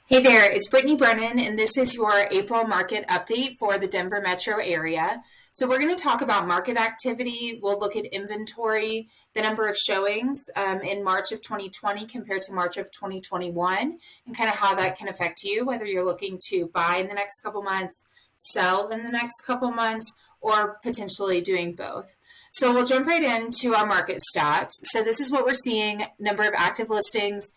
Hey there, it's Brittany Brennan, and this is your April market update for the Denver metro area. So, we're going to talk about market activity. We'll look at inventory, the number of showings in March of 2020 compared to March of 2021, and kind of how that can affect you, whether you're looking to buy in the next couple months, sell in the next couple months, or potentially doing both. So, we'll jump right into our market stats. So, this is what we're seeing: number of active listings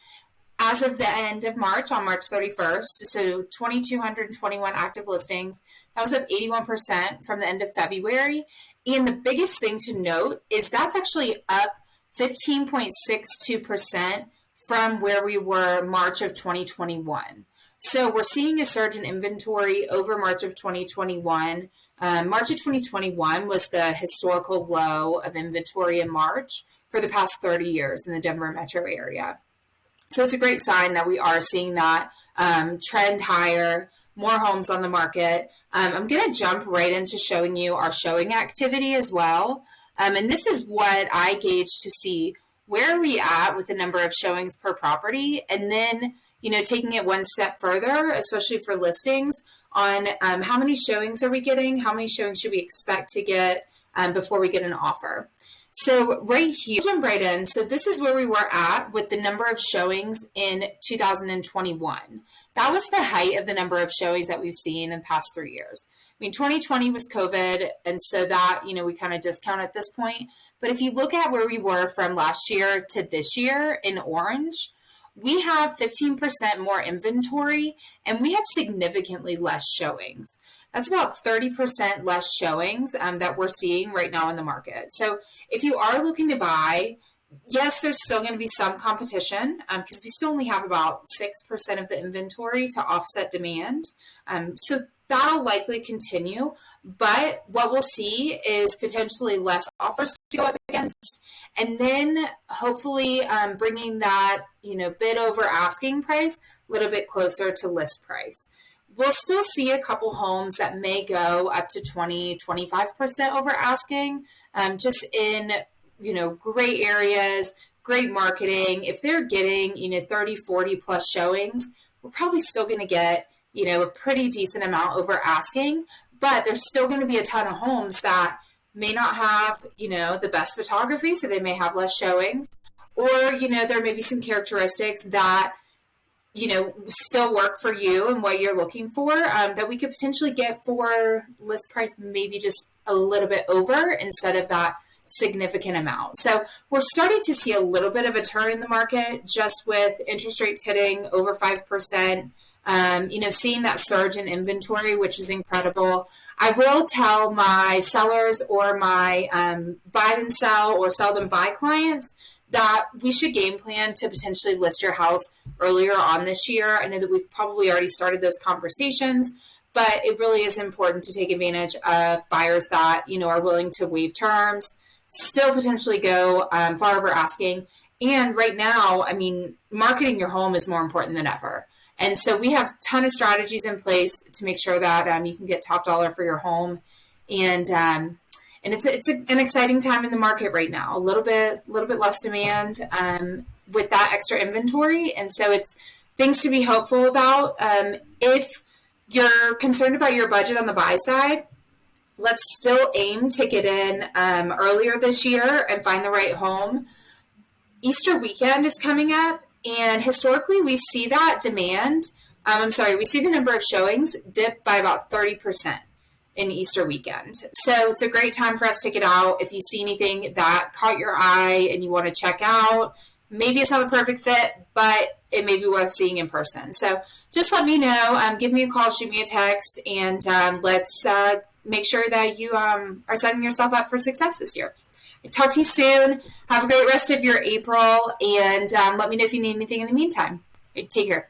as of the end of March, on March 31st, so 2,221 active listings. That was up 81% from the end of February. And the biggest thing to note is that's actually up 15.62% from where we were March of 2021. So we're seeing a surge in inventory over March of 2021. March of 2021 was the historical low of inventory in March for the past 30 years in the Denver metro area. So it's a great sign that we are seeing that trend higher, more homes on the market. I'm going to jump right into showing you our showing activity as well. And this is what I gauge to see where are we at with the number of showings per property, and then, taking it one step further, especially for listings, on how many showings are we getting, how many showings should we expect to get before we get an offer. So right here, jump right in. So this is where we were at with the number of showings in 2021. That was the height of the number of showings that we've seen in the past 3 years. I mean, 2020 was COVID, and so that, we kind of discount at this point. But if you look at where we were from last year to this year in orange, we have 15% more inventory, and we have significantly less showings. That's about 30% less showings that we're seeing right now in the market. So if you are looking to buy, yes, there's still going to be some competition because we still only have about 6% of the inventory to offset demand. So that'll likely continue. But what we'll see is potentially less offers to go up against. And then hopefully bringing that, bid over asking price a little bit closer to list price. We'll still see a couple homes that may go up to 20-25% over asking, just in, great areas, great marketing. If they're getting, 30, 40 plus showings, we're probably still going to get, a pretty decent amount over asking, but there's still going to be a ton of homes that may not have, the best photography, so they may have less showings, or, there may be some characteristics that still work for you and what you're looking for that we could potentially get for list price, maybe just a little bit over instead of that significant amount. So we're starting to see a little bit of a turn in the market just with interest rates hitting over 5%, seeing that surge in inventory, which is incredible. I will tell my sellers or my buy and sell or sell them buy clients that we should game plan to potentially list your house earlier on this year. I know that we've probably already started those conversations, but it really is important to take advantage of buyers that, are willing to waive terms, still potentially go far over asking. And right now, marketing your home is more important than ever. And so we have a ton of strategies in place to make sure that you can get top dollar for your home. And it's an exciting time in the market right now. A little bit less demand with that extra inventory, and so it's things to be hopeful about. If you're concerned about your budget on the buy side, let's still aim to get in earlier this year and find the right home. Easter weekend is coming up, and historically we see that demand. We see the number of showings dip by about 30%. In Easter weekend. So it's a great time for us to get out. If you see anything that caught your eye and you want to check out, maybe it's not the perfect fit, but it may be worth seeing in person. So just let me know. Give me a call, shoot me a text, and let's make sure that you are setting yourself up for success this year. Talk to you soon. Have a great rest of your April, and let me know if you need anything in the meantime. Take care.